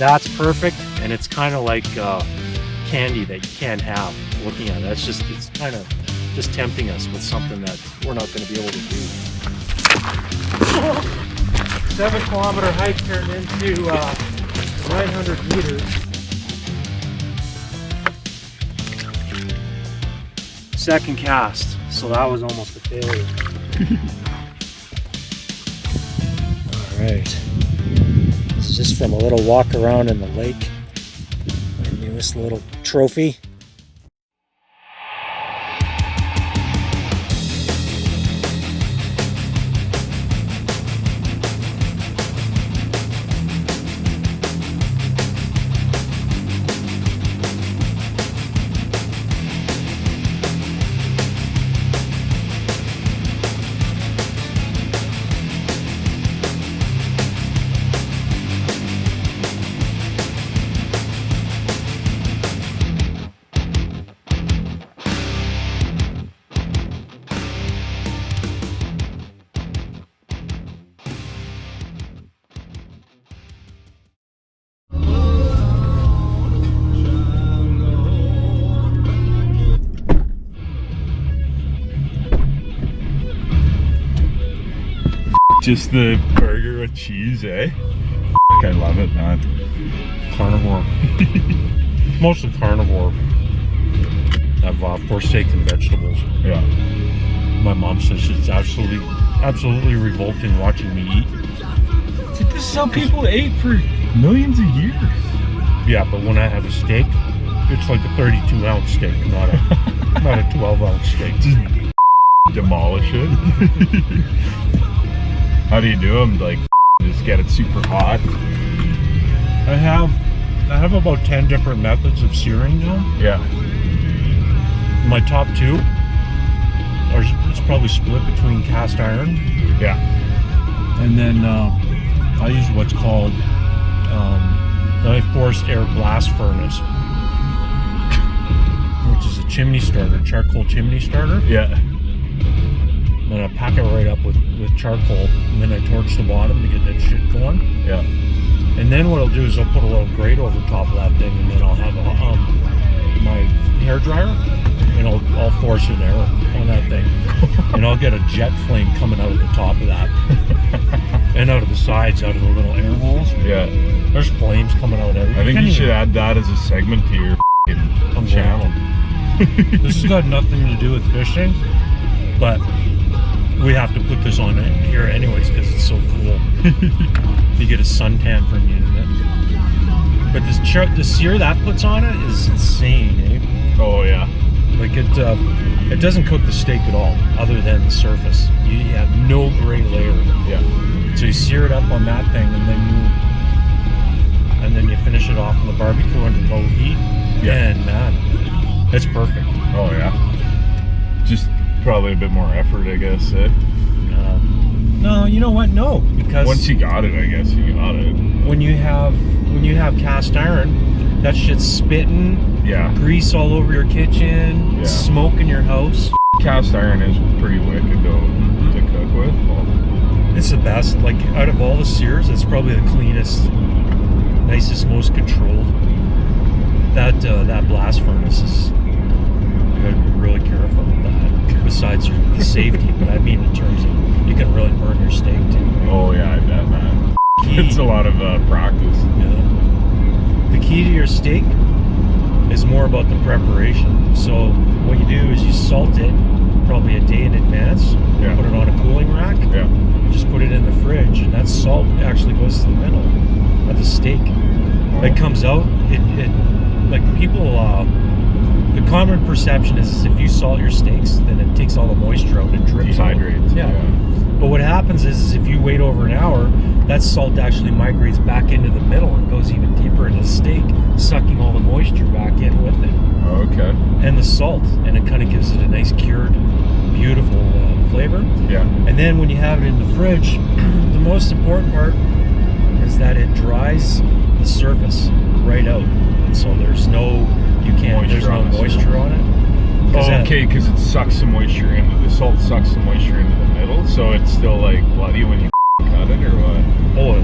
That's perfect, and it's kind of like candy that you can't have. Looking at it, it's kind of just tempting us with something that we're not going to be able to do. 7 kilometer hike turned into 900 meters. Second cast, so that was almost a failure. Alright, this is just from a little walk around in the lake. My newest little trophy. Just the burger with cheese, eh? I love it, man. Carnivore. Mostly carnivore. I've forsaken vegetables. Yeah. My mom says it's absolutely revolting watching me eat. See, this is how people ate for millions of years. Yeah, but when I have a steak, it's like a 32-ounce steak, not a 12-ounce steak. Just demolish it. How do you do them? Like, just get it super hot? I have about 10 different methods of searing now. Yeah. My top 2 are it's probably split between cast iron. Yeah. And then I use what's called the forced air blast furnace, which is a chimney starter, charcoal chimney starter. Yeah. And I pack it right up with charcoal, and then I torch the bottom to get that shit going. Yeah. And then what I'll do is I'll put a little grate over top of that thing, and then I'll have my hair dryer, and I'll force an air on that thing, and I'll get a jet flame coming out of the top of that, and out of the sides, out of the little air holes. Yeah. There's flames coming out everywhere. I think you should add that as a segment to your channel. This has got nothing to do with fishing, but we have to put this on it here anyways because it's so cool. You get a suntan from using it. But the sear that puts on it is insane, eh? Oh yeah. Like it doesn't cook the steak at all, other than the surface. You have no gray layer. Yeah. So you sear it up on that thing, and then you finish it off on the barbecue under low heat. Yeah. And man, it's perfect. Oh yeah. Just probably a bit more effort, I guess. No, you know what? No, because once you got it, I guess you got it. When you have cast iron, that shit's spitting. Yeah. Grease all over your kitchen. Yeah. Smoke in your house. Cast iron is pretty wicked though to cook with. It's the best. Like out of all the sears, it's probably the cleanest, nicest, most controlled. That blast furnace is. You gotta be really careful with that. Besides the safety, but I mean in terms of you can really burn your steak too. Oh yeah, I bet, man. It's a lot of practice. Yeah. The key to your steak is more about the preparation. So what you do is you salt it probably a day in advance. Yeah. Put it on a cooling rack. Yeah. Just put it in the fridge, and that salt actually goes to the middle of the steak. Oh. It comes out. It like people. The common perception is if you salt your steaks, then it takes all the moisture out and drips. Dehydrates. Yeah. But what happens is if you wait over an hour, that salt actually migrates back into the middle and goes even deeper into the steak, sucking all the moisture back in with it. Oh, okay. And the salt, and it kind of gives it a nice cured, beautiful flavor. Yeah. And then when you have it in the fridge, the most important part is that it dries the surface right out. So there's no moisture on it. Oh, okay, because it sucks the moisture into the salt, sucks the moisture into the middle, so it's still like bloody when you cut it, or what? Oh,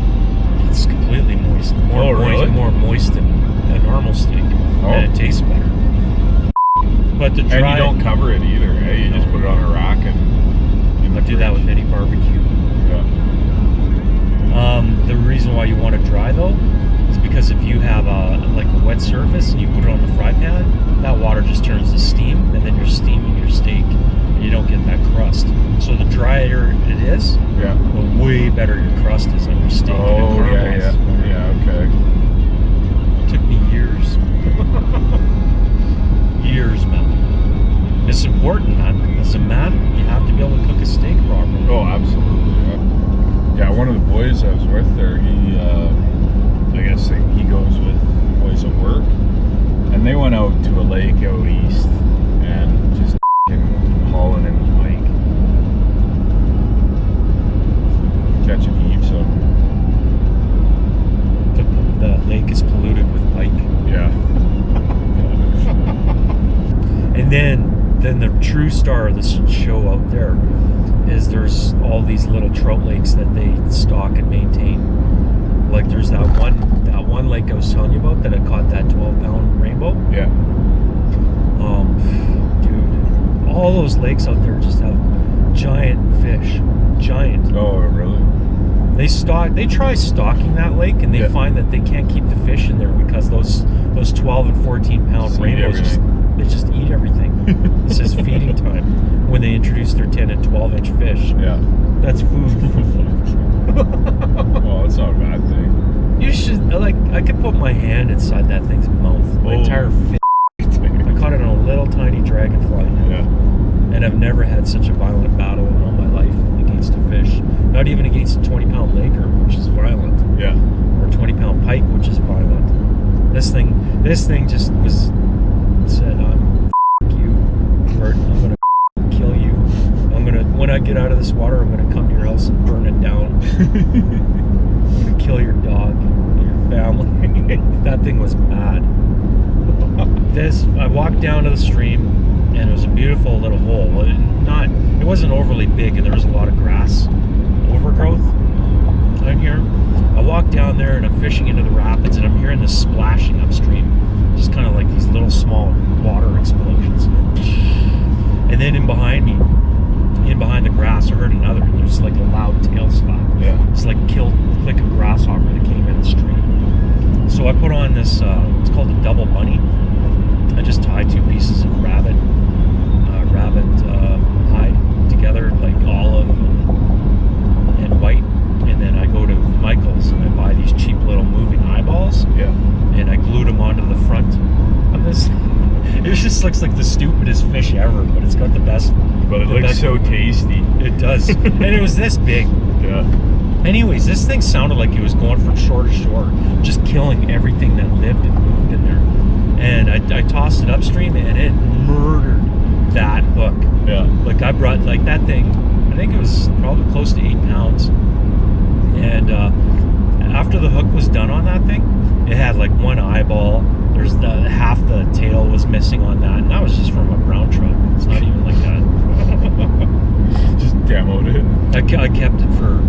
it's completely moist. moist. Really? More moist than a normal steak. Oh. And it tastes better. But the dry... And you don't cover it either, eh? You just put it on a rack and... I do that with any barbecue. Yeah. The reason why you want it dry though is because if you have a wet surface and you put it on the fry pan, that water just turns to steam, and then you're steaming your steak, and you don't get that crust. So the drier it is, the way better your crust is on your steak. Oh, yeah, okay. It took me years. Years, man. It's important, man. As a man, you have to be able to cook a steak properly. Oh, absolutely, yeah. One of the boys I was with there, he, I guess he goes with boys at work, and they went out to a lake out east and just hauling in pike, catching heaps of them. The lake is polluted with pike. Yeah. And then the true star of the show out there is there's all these little trout lakes that they stock and maintain. Like there's that one lake I was telling you about that I caught that 12-pound rainbow. Yeah. Dude, all those lakes out there just have giant fish. Giant. Oh, really? They try stocking that lake, and they find that they can't keep the fish in there because those 12 and 14-pound rainbows just eat everything. This is feeding time when they introduce their 10 and 12-inch fish. Yeah. That's food. Well, that's not a bad thing. You should, I could put my hand inside that thing's mouth. My entire fish. I caught it on a little tiny dragonfly net. Yeah. And I've never had such a violent battle in all my life against a fish. Not even against a 20-pound laker, which is violent. Yeah. Or a 20-pound pike, which is violent. This thing just said, you, Bert, I'm gonna kill you. When I get out of this water, I'm gonna come to your house and burn it down. I'm gonna kill your dog, your family. That thing was mad. I walked down to the stream, and it was a beautiful little hole. It wasn't overly big, and there was a lot of grass overgrowth in here. I walked down there, and I'm fishing into the rapids, and I'm hearing this splashing upstream, just kind of like these little small water explosions. And then in behind the grass, I heard another. There's like a loud tail slap. Yeah. It's like a grasshopper that came in the stream. So I put on this. It's called a double bunny. I just tie two pieces of rabbit hide together, like olive and white, and then I go to Michael's and I buy these cheap little moving eyeballs. Yeah. And I glued them onto the front of this. It just looks like the stupidest fish ever, but it's got the best. But it looks so tasty. It does. And it was this big. Yeah. Anyways, this thing sounded like it was going from shore to shore, just killing everything that lived and moved in there. And I tossed it upstream, and it murdered that hook. Yeah. Like I brought that thing. I think it was probably close to 8 pounds. And after the hook was done on that thing, it had like one eyeball. There's half the tail was missing on that, and that was just from a brown trout. It's not even like that. Just demoed it. I kept it for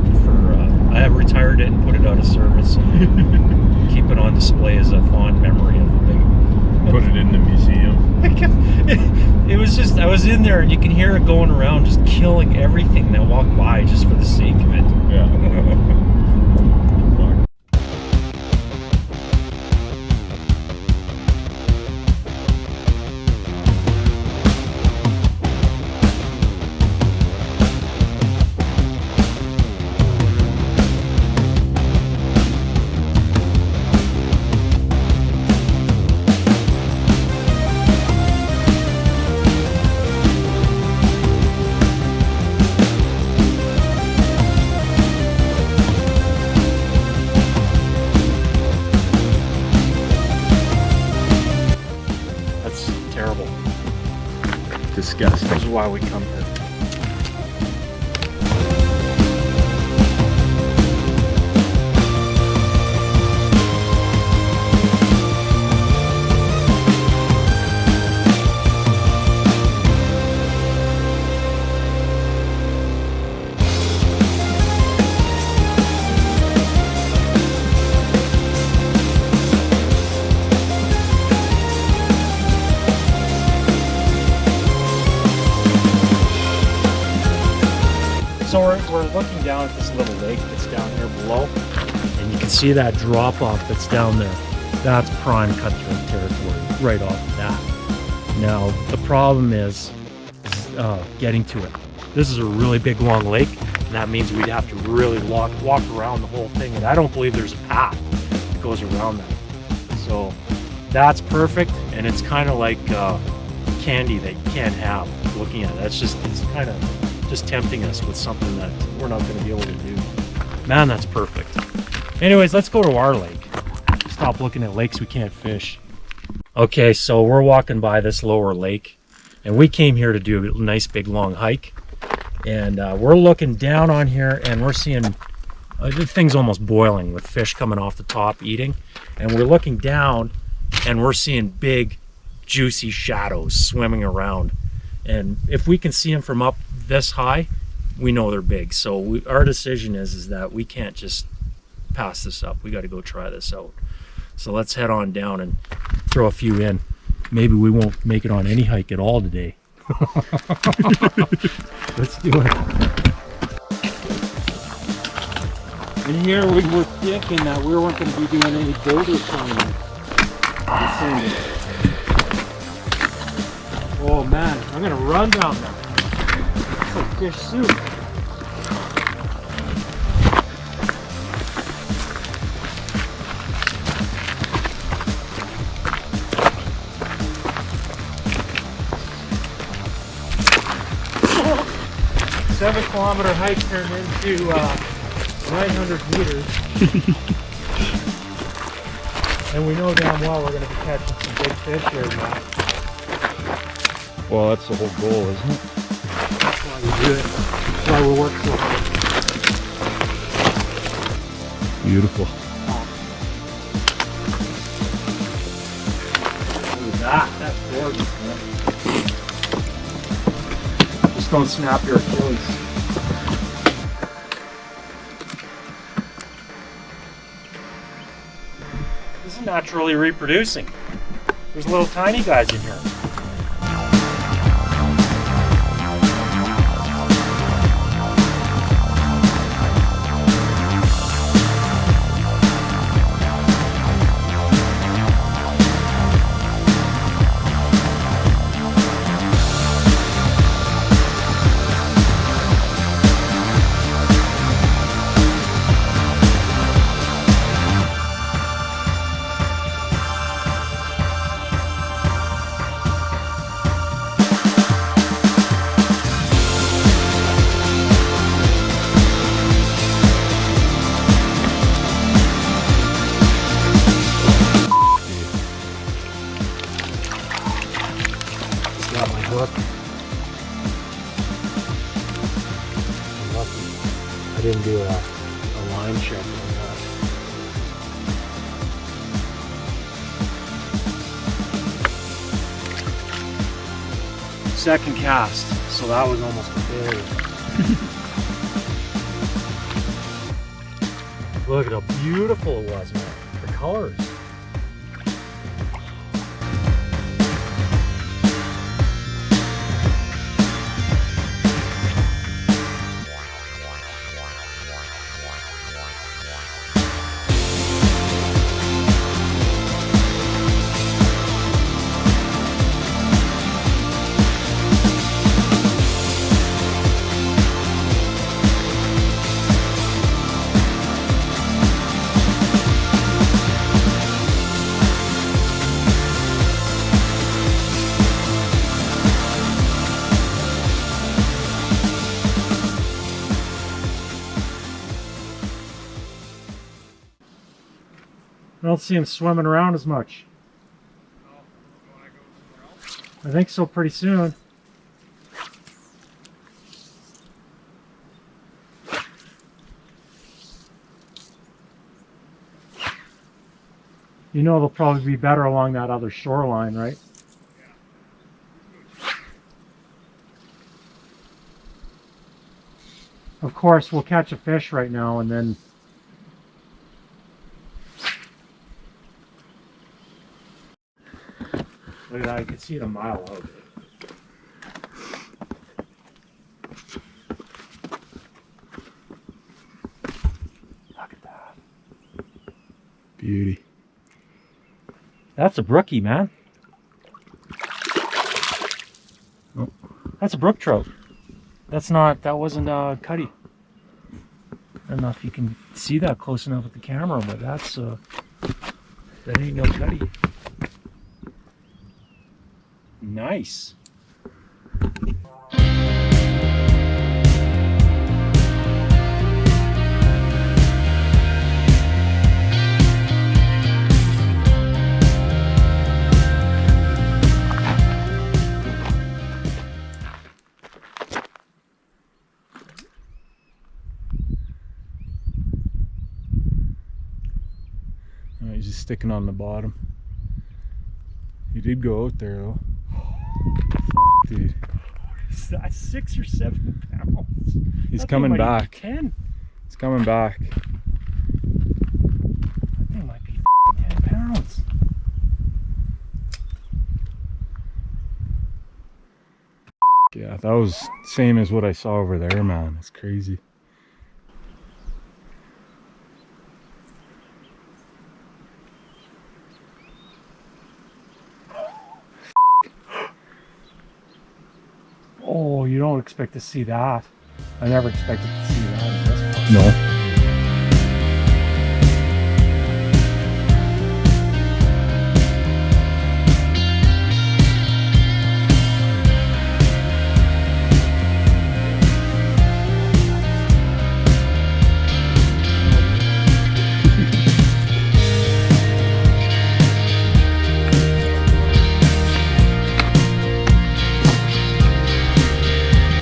I have retired it and put it out of service and keep it on display as a fond memory of the thing. Put it in the museum. It was just, I was in there and you can hear it going around just killing everything that walked by just for the sake of it. Yeah. Terrible. Disgusting. This is why we come here. So we're looking down at this little lake that's down here below, and you can see that drop off that's down there. That's prime cutthroat territory right off the bat. Now the problem is getting to it. This is a really big long lake, and that means we'd have to really walk around the whole thing, and I don't believe there's a path that goes around that. So that's perfect, and it's kind of like candy that you can't have. Looking at it, it's kind of just tempting us with something that we're not going to be able to do. Man, that's perfect. Anyways, let's go to our lake. Stop looking at lakes we can't fish. Okay, so we're walking by this lower lake, and we came here to do a nice big long hike, and we're looking down on here, and we're seeing the thing's almost boiling with fish coming off the top eating, and we're looking down and we're seeing big juicy shadows swimming around, and if we can see them from up this high, we know they're big. So our decision is that we can't just pass this up. We got to go try this out. So let's head on down and throw a few in. Maybe we won't make it on any hike at all today. Let's do it. And here we were thinking that we weren't going to be doing any boulder climbing. Oh man, I'm going to run down there. It's like fish soup. Seven-kilometer hike turned into 900 meters. And we know damn well we're going to be catching some big fish here now. Well, that's the whole goal, isn't it? That's why we do it. That's why we work so hard. Beautiful. Look at that. That's gorgeous, man. Just don't snap your Achilles. This is naturally reproducing. There's little tiny guys in here. Got my hook. I'm lucky I didn't do a line check on that. Second cast, so that was almost a failure. Look at how beautiful it was, man. The colors. I don't see him swimming around as much. I think so pretty soon. You know they'll probably be better along that other shoreline, right? Of course, we'll catch a fish right now and then look at that, you can see it a mile out. Beauty. That's a brookie, man. Oh. That's a brook trout. That's not, that wasn't a cutty. I don't know if you can see that close enough with the camera, but that's, that ain't no cutty. Nice. Oh, he's just sticking on the bottom. He did go out there though. Fuck, dude. That's 6 or 7 pounds. He's That thing coming might back. be 10. He's coming back. That thing might be 10 pounds. Yeah, that was same as what I saw over there, man. It's crazy. Oh, you don't expect to see that. I never expected to see that in this part. No.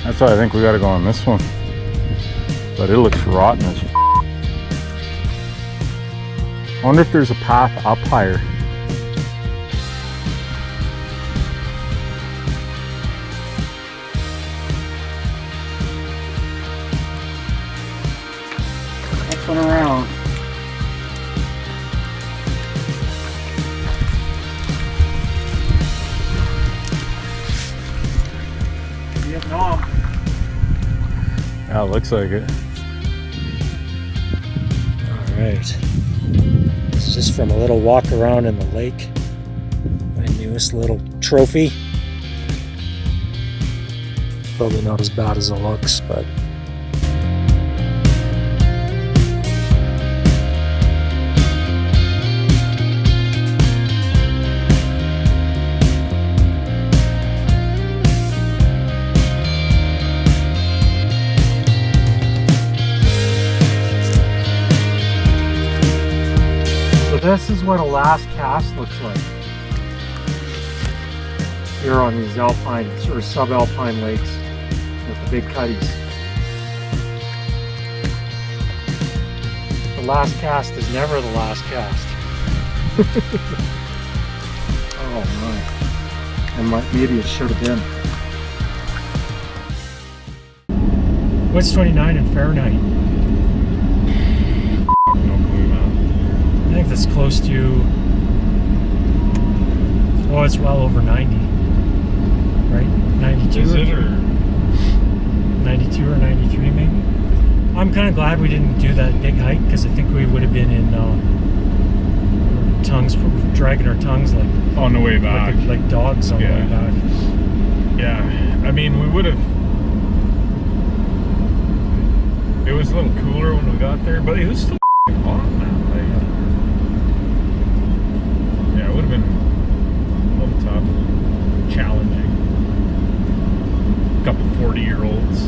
That's why I think we gotta go on this one. But it looks rotten as f. I wonder if there's a path up higher. Next one around. Vietnam. Yeah, it looks like it. Alright. This is just from a little walk around in the lake. My newest little trophy. Probably not as bad as it looks, but this is what a last cast looks like here on these alpine or subalpine lakes with the big cutties. The last cast is never the last cast. Oh my. And maybe it should have been. What's 29 in Fahrenheit? I think that's close to, oh, it's well over 90, right? 92 Is it, or 92 or 93 maybe. I'm kind of glad we didn't do that big hike because I think we would have been in tongues, dragging our tongues like on the way back, like dogs on the way back. Yeah, I mean, we would have. It was a little cooler when we got there, but it was still hot, man. It would have been a little tough, challenging. A couple 40-year-olds.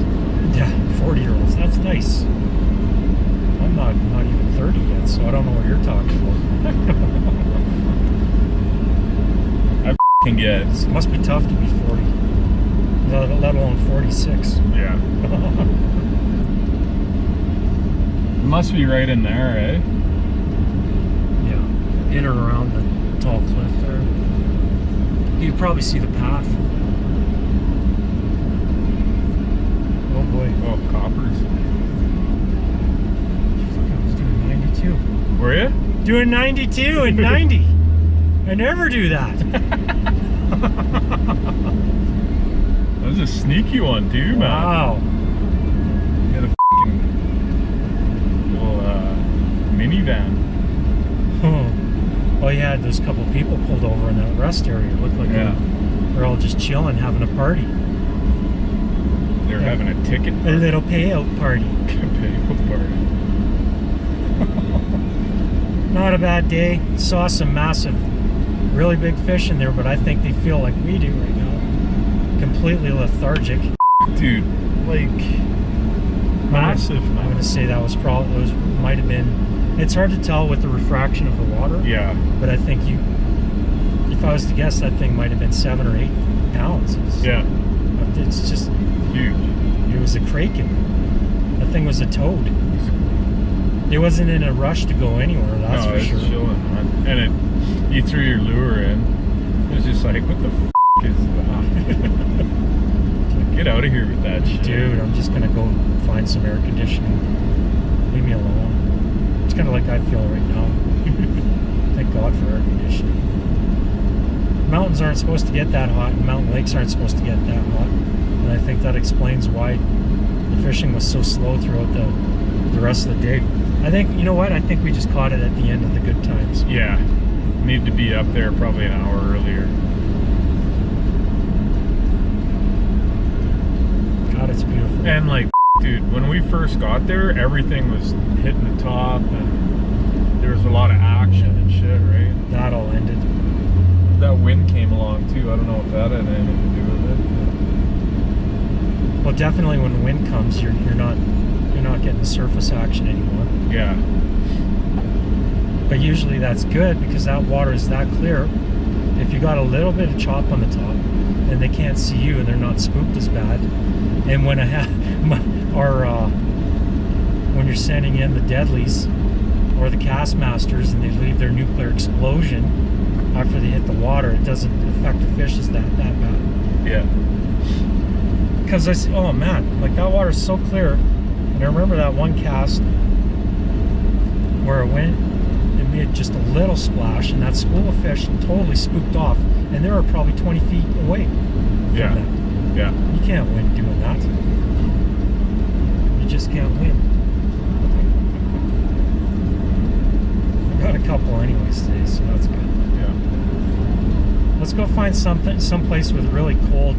Yeah, 40-year-olds. That's nice. I'm not even 30 yet, so I don't know what you're talking about. I can guess. It must be tough to be 40, let alone 46. Yeah. It must be right in there, eh? Yeah, in or around the tall cliff there. You can probably see the path. Oh boy. Oh, coppers. Fuck, I was doing 92. Were you? Doing 92 and 90. I never do that. That was a sneaky one too, man. Wow. You had a f***ing little minivan. Oh. Oh yeah, those couple people pulled over in that rest area. It looked like they're all just chilling, having a party. They're having a ticket. A little payout party. Payout party. Not a bad day. Saw some massive, really big fish in there, but I think they feel like we do right now. Completely lethargic. Dude, like massive. I'm gonna say that was probably, those might have been, it's hard to tell with the refraction of the water. Yeah. But I think if I was to guess, that thing might have been 7 or 8 pounds. It's just huge. It was a kraken. That thing was a toad. It wasn't in a rush to go anywhere, that's for sure. Chilling, man. And you threw your lure in. It was just like, what the f is that? Get out of here with that shit. Dude, I'm just gonna go find some air conditioning. Leave me alone. It's kind of like I feel right now. Thank God for air conditioning. Mountains aren't supposed to get that hot, and mountain lakes aren't supposed to get that hot. And I think that explains why the fishing was so slow throughout the rest of the day. I think, you know what? I think we just caught it at the end of the good times. Yeah. Need to be up there probably an hour earlier. God, it's beautiful. And like, dude, when we first got there, everything was hitting the top and there was a lot of action and shit, right? That all ended. That wind came along too. I don't know if that had anything to do with it. Well, definitely when the wind comes, you're not getting the surface action anymore. Yeah. But usually that's good because that water is that clear. If you got a little bit of chop on the top, then they can't see you and they're not spooked as bad. And when when you're sending in the deadlies or the cast masters and they leave their nuclear explosion after they hit the water, it doesn't affect the fishes that bad. Yeah. Because I see, oh man, like that water is so clear. And I remember that one cast where it went, it made just a little splash, and that school of fish totally spooked off, and they were probably 20 feet away from Yeah. that. Yeah. You can't win doing that. You just can't win. I got a couple anyways today, so that's good. Yeah. Let's go find someplace with really cold